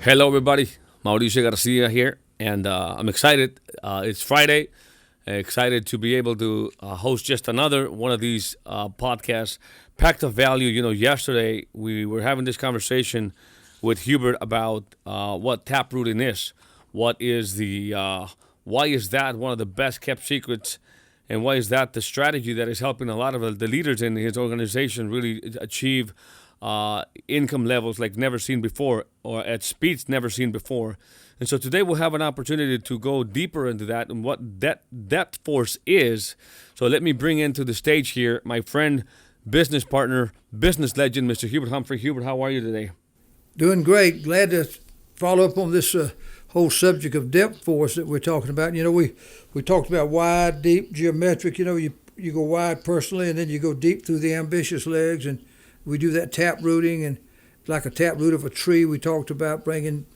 Hello, everybody. Mauricio Garcia here, and I'm excited. It's Friday. Excited to be able to host just another one of these podcasts packed of value. Yesterday we were having this conversation with Hubert about what taprooting is. What is why is that one of the best kept secrets, and why is that the strategy that is helping a lot of the leaders in his organization really achieve income levels like never seen before, or at speeds never seen before. And so today we'll have an opportunity to go deeper into that and what depth force is. So let me bring into the stage here my friend, business partner, business legend, Mr. Hubert Humphrey. Hubert, how are you today? Doing great. Glad to follow up on this whole subject of depth force that we're talking about. We talked about wide, deep, geometric. You go wide personally, and then you go deep through the ambitious legs, and we do that tap rooting, and like a tap root of a tree, we talked about bringing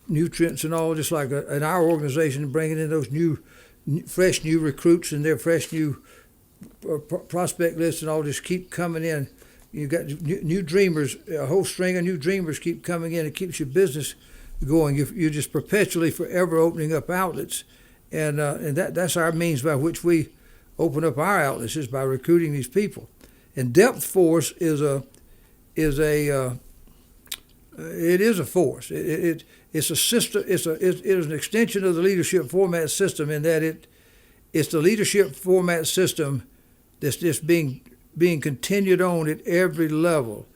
nutrients and all, just like in our organization, bringing in those fresh new recruits and their fresh new prospect lists and all just keep coming in. You got new dreamers, a whole string of new dreamers keep coming in. It keeps your business going. You're just perpetually, forever opening up outlets, and that's our means by which we open up our outlets, is by recruiting these people. And depth force is a force. It's a system. It is an extension of the leadership format system, in that it's the leadership format system that's just being continued on at every level.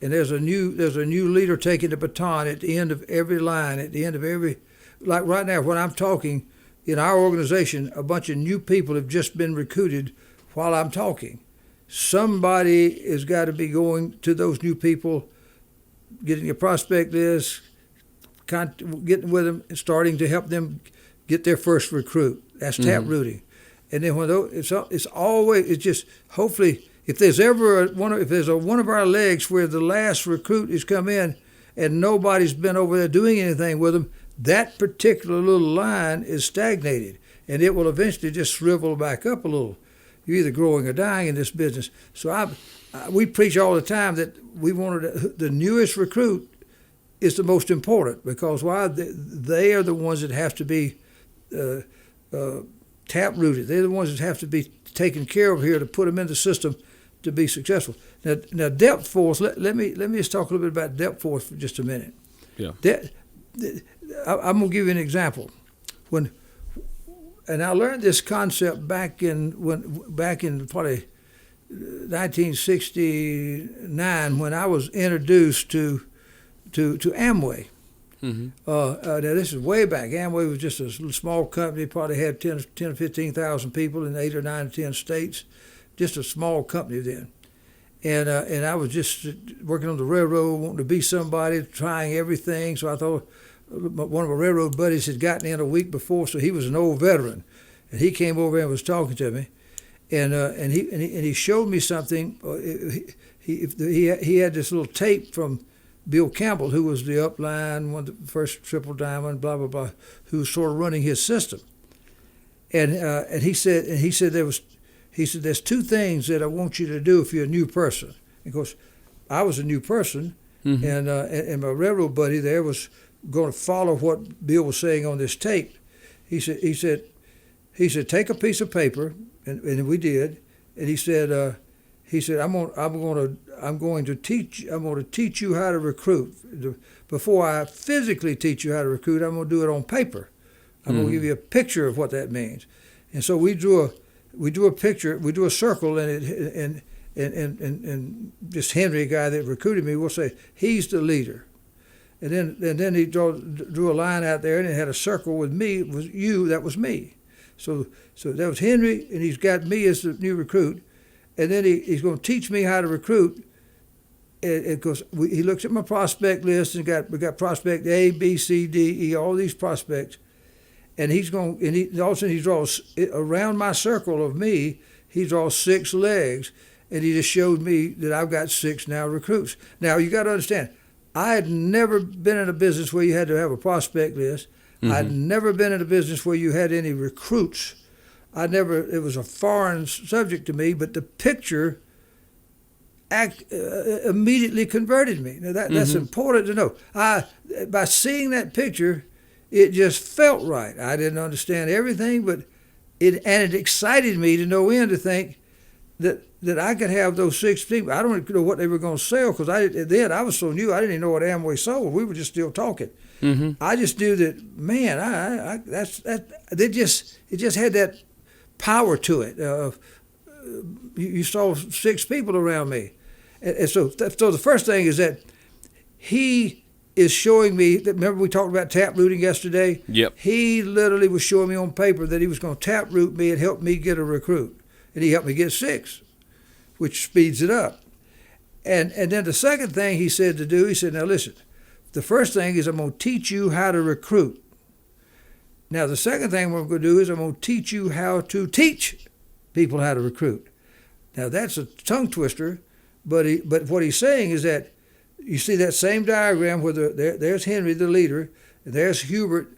And there's a new leader taking the baton at the end of every line, at the end of every, like right now when I'm talking in our organization, a bunch of new people have just been recruited while I'm talking. Somebody has got to be going to those new people, getting a prospect list, getting with them, and starting to help them get their first recruit. That's tap rooting. And then when it's just hopefully, if there's ever one of our legs where the last recruit has come in and nobody's been over there doing anything with them, that particular little line is stagnated, and it will eventually just shrivel back up a little. You're either growing or dying in this business. So we preach all the time that we wanted the newest recruit is the most important, because why? They are the ones that have to be tap rooted. They're the ones that have to be taken care of here to put them in the system to be successful. Now depth force. Let me just talk a little bit about depth force for just a minute. Yeah. I'm gonna give you an example. And I learned this concept back in probably 1969 when I was introduced to Amway. Mm-hmm. Now this is way back. Amway was just a small company, probably had 10 or 15,000 people in 8 or 9 or 10 states. Just a small company then. And I was just working on the railroad, wanting to be somebody, trying everything. So I thought, one of my railroad buddies had gotten in a week before, so he was an old veteran, and he came over and was talking to me, and he showed me something. He had this little tape from Bill Campbell, who was the upline, one of the first Triple Diamond, blah blah blah, who was sort of running his system, and he said there's 2 things that I want you to do if you're a new person. Of course, I was a new person, and my railroad buddy there was going to follow what Bill was saying on this tape. He said, take a piece of paper, and we did. And he said, I'm going to teach you how to recruit. Before I physically teach you how to recruit, I'm going to do it on paper. I'm going to give you a picture of what that means. And so we drew a picture, we drew a circle, and just Henry, a guy that recruited me, will say he's the leader. And then he drew a line out there, and it had a circle with me. It was you, that was me. So that was Henry, and he's got me as the new recruit. And then he's going to teach me how to recruit. And because he looks at my prospect list, and we got prospect A, B, C, D, E, all these prospects. And all of a sudden he draws around my circle of me. He draws 6 legs, and he just showed me that I've got 6 now recruits. Now you got to understand, I had never been in a business where you had to have a prospect list. Mm-hmm. I'd never been in a business where you had any recruits. It was a foreign subject to me, but the picture immediately converted me. Now that's important to know. By seeing that picture, it just felt right. I didn't understand everything, but it excited me to no end to think that I could have those 6 people. I don't know what they were going to sell, because I was so new. I didn't even know what Amway sold. We were just still talking. I just knew that, man, it just had that power to it. You saw 6 people around me, and so the first thing is that he is showing me that. Remember we talked about tap rooting yesterday? Yep. He literally was showing me on paper that he was going to tap root me and help me get a recruit, and he helped me get 6, which speeds it up. And then the second thing he said to do, he said, now listen, the first thing is I'm going to teach you how to recruit. Now the second thing we're going to do is I'm going to teach you how to teach people how to recruit. Now that's a tongue twister, but what he's saying is that you see that same diagram where there's Henry, the leader, and there's Hubert.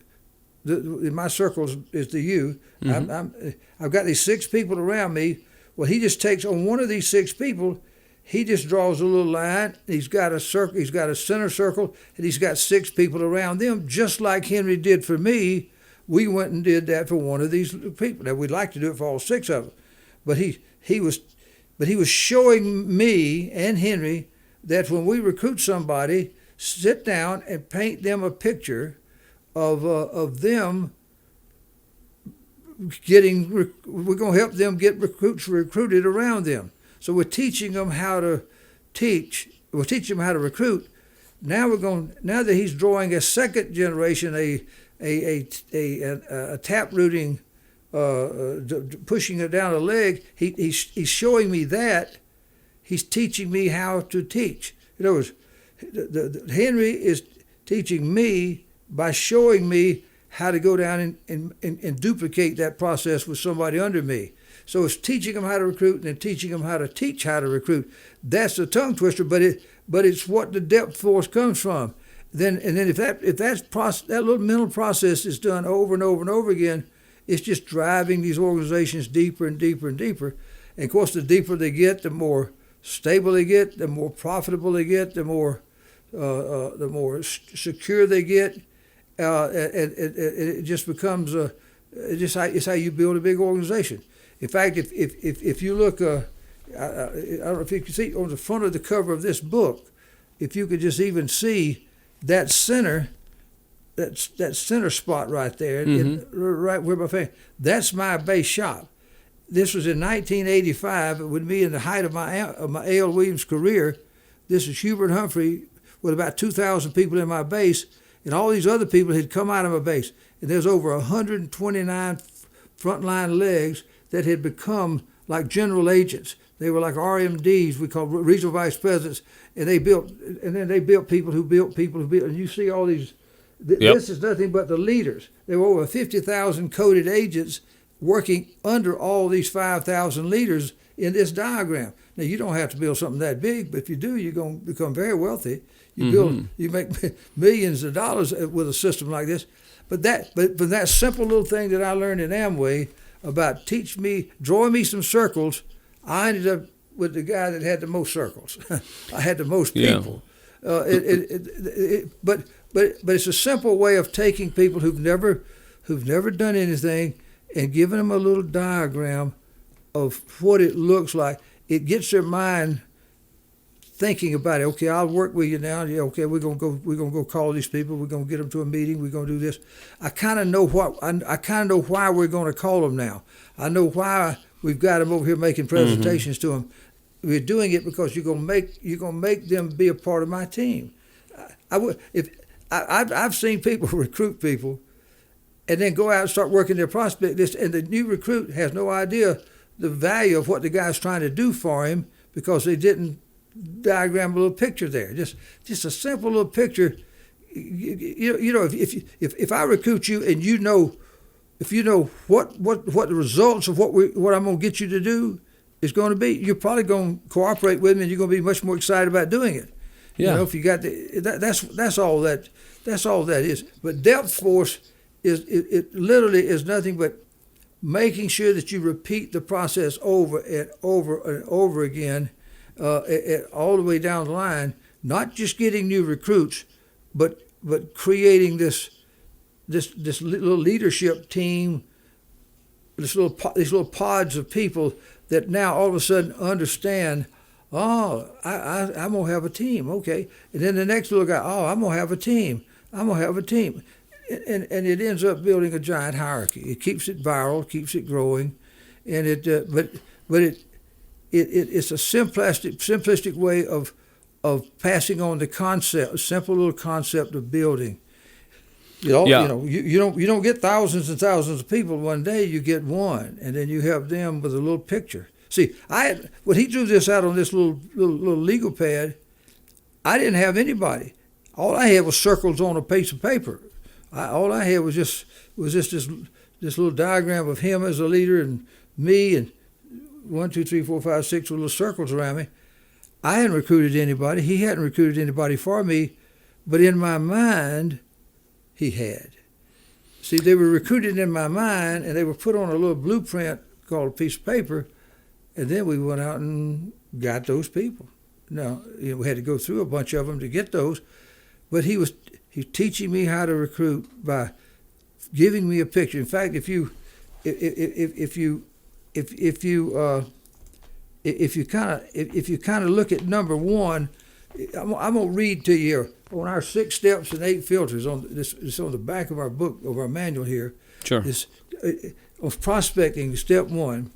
In my circles is the you. I've got these 6 people around me. Well, he just takes on one of these 6 people. He just draws a little line. He's got a circle. He's got a center circle, and he's got 6 people around them, just like Henry did for me. We went and did that for one of these people. Now we'd like to do it for all 6 of them, but he was showing me and Henry that when we recruit somebody, sit down and paint them a picture of them getting. We're going to help them get recruits recruited around them. So we're teaching them how to teach. We're teaching them how to recruit. Now that he's drawing a second generation, a tap rooting, pushing it down a leg. He's showing me that. He's teaching me how to teach. In other words, Henry is teaching me by showing me how to go down and duplicate that process with somebody under me. So it's teaching them how to recruit and then teaching them how to teach how to recruit. That's a tongue twister, but it's what the depth force comes from. Then if that little mental process is done over and over and over again, it's just driving these organizations deeper and deeper and deeper. And of course, the deeper they get, the more stable they get, the more profitable they get, the more secure they get, and it just becomes it's how you build a big organization. In fact, if you look, I don't know if you can see on the front of the cover of this book, if you could just even see that center spot right there, right where my face, that's my base shop. This was in 1985. It would be in the height of my A.L. Williams career. This is Hubert Humphrey with about 2,000 people in my base, and all these other people had come out of my base. And there's over 129 frontline legs that had become like general agents. They were like RMDs, we call regional vice presidents, and then they built people who built, and you see all these. This is nothing but the leaders. There were over 50,000 coded agents working under all these 5,000 leaders in this diagram. Now, you don't have to build something that big, but if you do, you're going to become very wealthy. You make millions of dollars with a system like this. But that simple little thing that I learned in Amway about drawing me some circles, I ended up with the guy that had the most circles. I had the most people. But it's a simple way of taking people who've never done anything and giving them a little diagram of what it looks like. It gets their mind thinking about it. Okay, I'll work with you now. Yeah, okay, we're gonna go call these people. We're gonna get them to a meeting. We're gonna do this. I kind of know why we're gonna call them now. I know why we've got them over here making presentations to them. We're doing it because you're gonna make them be a part of my team. I've seen people recruit people, and then go out and start working their prospect list, and the new recruit has no idea the value of what the guy's trying to do for him because they didn't diagram a little picture there. Just a simple little picture. You know, if I recruit you and if you know what the results of what I'm going to get you to do is going to be, you're probably going to cooperate with me, and you're going to be much more excited about doing it. Yeah. You know, if you got that's all that is. But depth force it literally is nothing but making sure that you repeat the process over and over and over again, all the way down the line, not just getting new recruits, but creating this little leadership team, these little pods of people that now all of a sudden understand, oh, I'm going to have a team, okay. And then the next little guy, oh, I'm going to have a team. I'm going to have a team. And it ends up building a giant hierarchy. It keeps it viral, keeps it growing, and it's a simplistic way of passing on the concept, a simple little concept of building. You don't get thousands and thousands of people one day. You get one, and then you help them with a little picture. See, when he drew this out on this little legal pad, I didn't have anybody. All I had was circles on a piece of paper. All I had was just this little diagram of him as a leader and me and 1, 2, 3, 4, 5, 6 little circles around me. I hadn't recruited anybody. He hadn't recruited anybody for me, but in my mind, he had. See, they were recruited in my mind, and they were put on a little blueprint called a piece of paper, and then we went out and got those people. Now, we had to go through a bunch of them to get those, but he's teaching me how to recruit by giving me a picture. In fact, if you kind of look at number one, I'm gonna read to you on our 6 steps and 8 filters on this. It's on the back of our book, of our manual here. Sure. Of prospecting, step 1.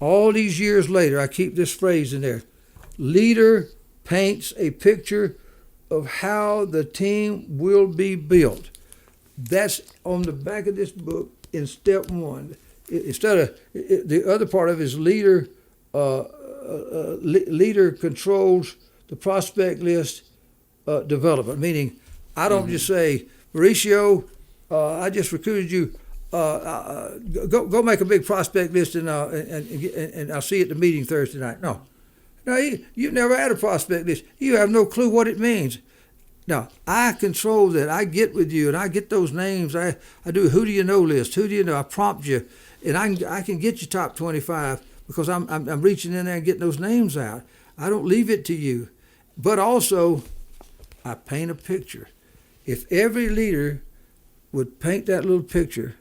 All these years later, I keep this phrase in there: leader paints a picture of how the team will be built. That's on the back of this book in step 1. Instead of the other part of it is leader controls the prospect list development. Meaning, I don't just say, Mauricio, I just recruited you. Go make a big prospect list and I'll see you at the meeting Thursday night. No, you've never had a prospect list. You have no clue what it means. Now, I control that. I get with you and I get those names. I do a who do you know list. Who do you know? I prompt you, and I can get you top 25 because I'm reaching in there and getting those names out. I don't leave it to you, but also I paint a picture. If every leader would paint that little picture,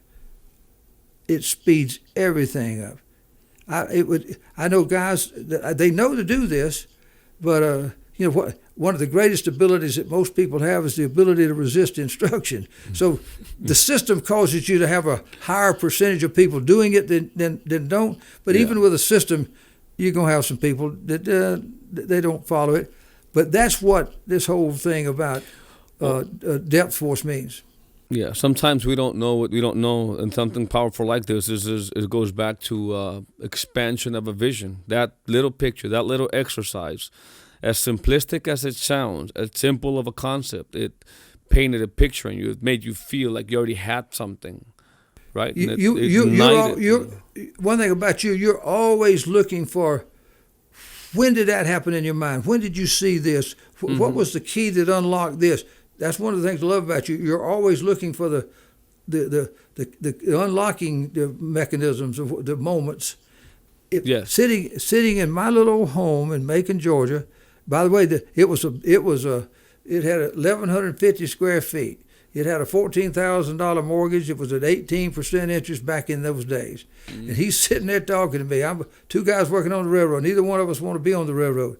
it speeds everything up. I know guys that they know to do this, but one of the greatest abilities that most people have is the ability to resist instruction. So the system causes you to have a higher percentage of people doing it than don't. But even with a system, you're gonna have some people that they don't follow it. But that's what this whole thing about depth force means. Yeah, sometimes we don't know what we don't know, and something powerful like this it goes back to expansion of a vision. That little picture, that little exercise, as simplistic as it sounds, as simple of a concept, it painted a picture in you. It made you feel like you already had something, right? One thing about you, you're always looking for, when did that happen in your mind? When did you see this? What was the key that unlocked this? That's one of the things I love about you. You're always looking for the unlocking the mechanisms of the moments. Yes. Sitting in my little home in Macon, Georgia. By the way, it had 1,150 square feet. It had a $14,000 mortgage. It was at 18% interest back in those days. Mm-hmm. And he's sitting there talking to me. I'm 2 guys working on the railroad. Neither one of us want to be on the railroad.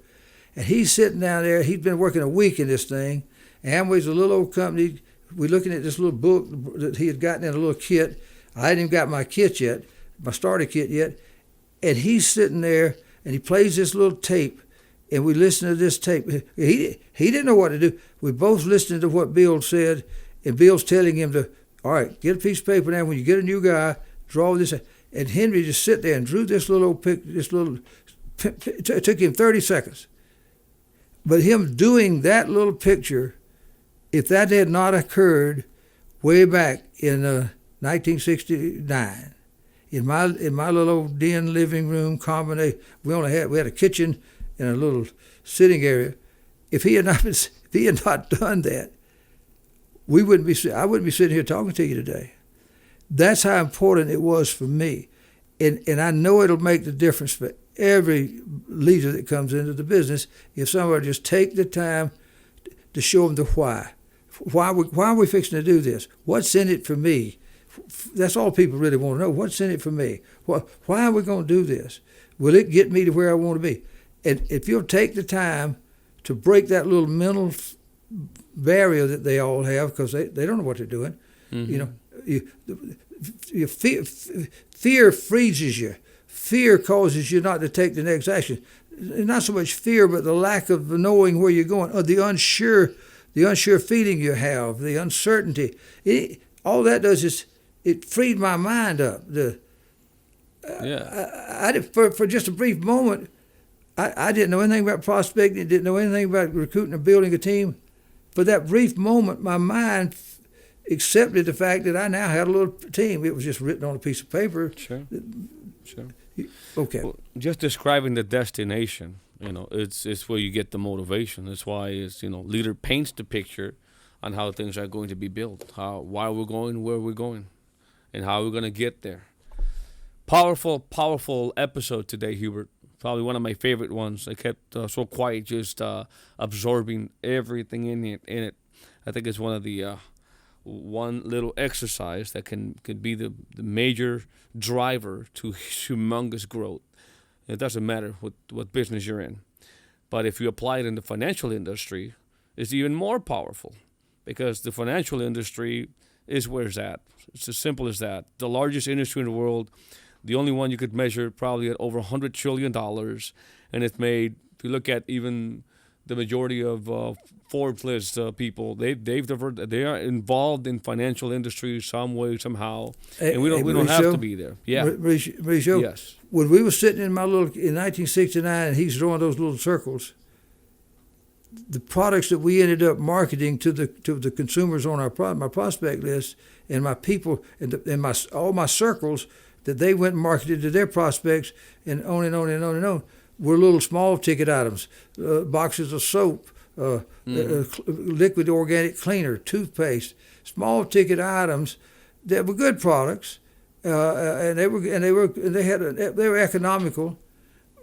And he's sitting down there. He's been working a week in this thing. Amway's a little old company. We're looking at this little book that he had gotten in a little kit. I hadn't even got my kit yet, my starter kit yet. And he's sitting there, and he plays this little tape, and we listen to this tape. He didn't know what to do. We both listened to what Bill said, and Bill's telling him to, all right, get a piece of paper now. When you get a new guy, draw this. And Henry just sit there and drew this little it took him 30 seconds. But him doing that little picture, if that had not occurred way back in 1969, in my little old den living room combination, we had a kitchen and a little sitting area. If he had not done that, I wouldn't be sitting here talking to you today. That's how important it was for me, and I know it'll make the difference for every leader that comes into the business if somebody just take the time to show them the why. Why are we fixing to do this? What's in it for me? That's all people really want to know. What's in it for me? Why are we going to do this? Will it get me to where I want to be? And if you'll take the time to break that little mental barrier that they all have, because they don't know what they're doing. Fear freezes you. Fear causes you not to take the next action. Not so much fear, but the lack of knowing where you're going, or the unsure feeling you have, the uncertainty. All that does is it freed my mind up. For just a brief moment, I didn't know anything about prospecting, didn't know anything about recruiting or building a team. For that brief moment, my mind accepted the fact that I now had a little team. It was just written on a piece of paper. Sure. Okay. Well, just describing the destination, it's where you get the motivation. That's why leader paints the picture on how things are going to be built, why we're going, where we're going, and how we're going to get there. Powerful episode today, Hubert. Probably one of my favorite ones. I kept so quiet, just absorbing everything in it. I think it's one of the one little exercise that can be the major driver to humongous growth. It doesn't matter what business you're in. But if you apply it in the financial industry, it's even more powerful, because the financial industry is where it's at. It's as simple as that. The largest industry in the world, the only one you could measure probably at over $100 trillion. And it's made, if you look at even the majority of Forbes list people, they are involved in financial industry some way, somehow. And we don't have to be there. Yeah. Mauricio, yes. When we were sitting in in 1969, and he's drawing those little circles, the products that we ended up marketing to the consumers on my prospect list, and my people and all my circles that they went and marketed to their prospects, and on and on and on and on, were little small ticket items, boxes of soap, liquid organic cleaner, toothpaste, small ticket items that were good products, and they were economical.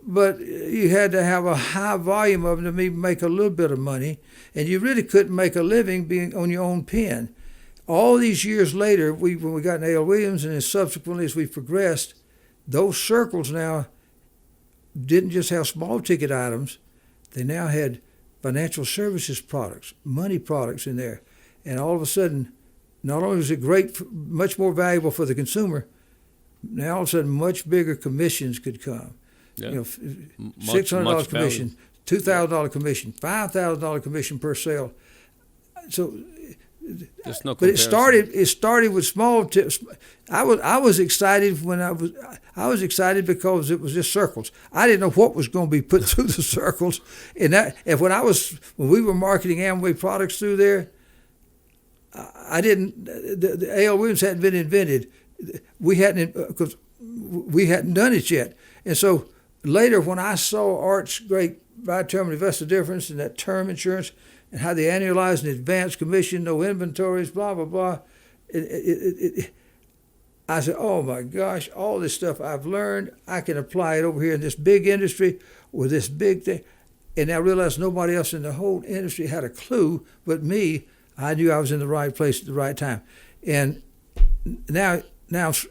But you had to have a high volume of them to even make a little bit of money, and you really couldn't make a living being on your own pen. All these years later, when we got in A.L. Williams, and then subsequently as we progressed, those circles now didn't just have small ticket items. They now had financial services products, money products in there. And all of a sudden, not only was it great, much more valuable for the consumer, now all of a sudden much bigger commissions could come. Yeah. $600 commission, $2,000 commission, $5,000 commission per sale. So, there's no but comparison. it started with small tips. I was excited I was excited because it was just circles. I didn't know what was going to be put through the circles, and when we were marketing Amway products through there, the A.L. Williams hadn't been invented. We hadn't done it yet, and so later when I saw Art's great bi-term investor difference and that term insurance, and how they annualize an advance commission, no inventories, blah, blah, blah. I said, oh my gosh, all this stuff I've learned, I can apply it over here in this big industry with this big thing. And I realized nobody else in the whole industry had a clue but me. I knew I was in the right place at the right time. And now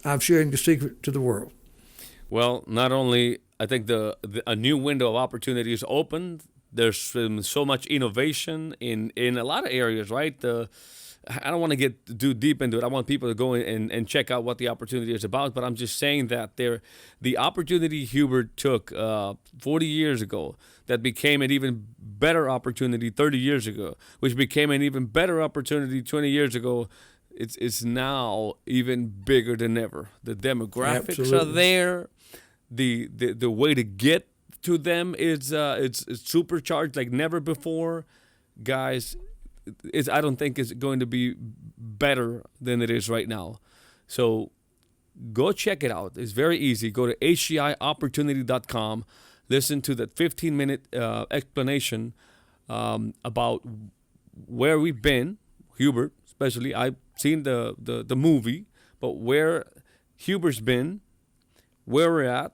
I'm sharing the secret to the world. Well, not only, I think a new window of opportunity is opened. There's been so much innovation in a lot of areas, right? I don't want to get too deep into it. I want people to go in and check out what the opportunity is about. But I'm just saying that the opportunity Hubert took 40 years ago, that became an even better opportunity 30 years ago, which became an even better opportunity 20 years ago. It's now even bigger than ever. The demographics Absolutely. are there. The way to get to them is it's supercharged like never before, guys. I don't think it's going to be better than it is right now. So go check it out. It's very easy. Go to hciopportunity.com. Listen to that 15-minute explanation about where we've been, Hubert especially. I've seen the movie, but where Hubert's been, where we're at,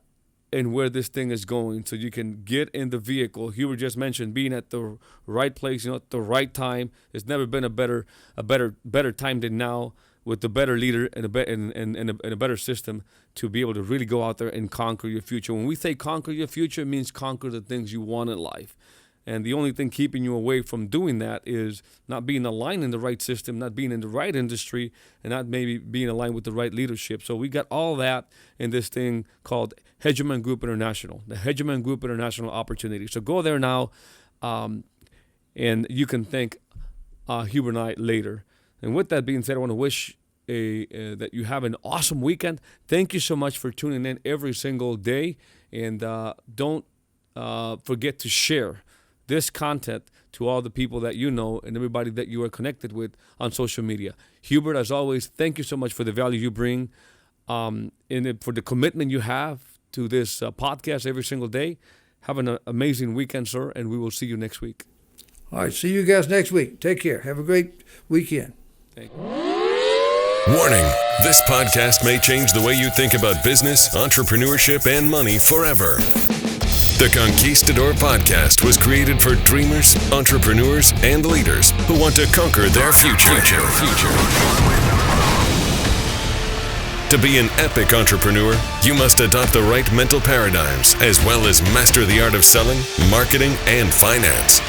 and where this thing is going, so you can get in the vehicle. Hubert just mentioned being at the right place, at the right time. There's never been a better time than now, with the better leader and a better system to be able to really go out there and conquer your future. When we say conquer your future, it means conquer the things you want in life. And the only thing keeping you away from doing that is not being aligned in the right system, not being in the right industry, and not maybe being aligned with the right leadership. So we got all that in this thing called Hegemon Group International, the Hegemon Group International opportunity. So go there now, and you can thank Hubert and I later. And with that being said, I want to wish that you have an awesome weekend. Thank you so much for tuning in every single day. And don't forget to share this content to all the people that you know and everybody that you are connected with on social media. Hubert, as always, thank you so much for the value you bring, and for the commitment you have to this podcast every single day. Have an amazing weekend, sir, and we will see you next week. All right, see you guys next week. Take care. Have a great weekend. Thank you. Warning, this podcast may change the way you think about business, entrepreneurship, and money forever. The Conquistador Podcast was created for dreamers, entrepreneurs, and leaders who want to conquer their future. To be an epic entrepreneur, you must adopt the right mental paradigms as well as master the art of selling, marketing, and finance.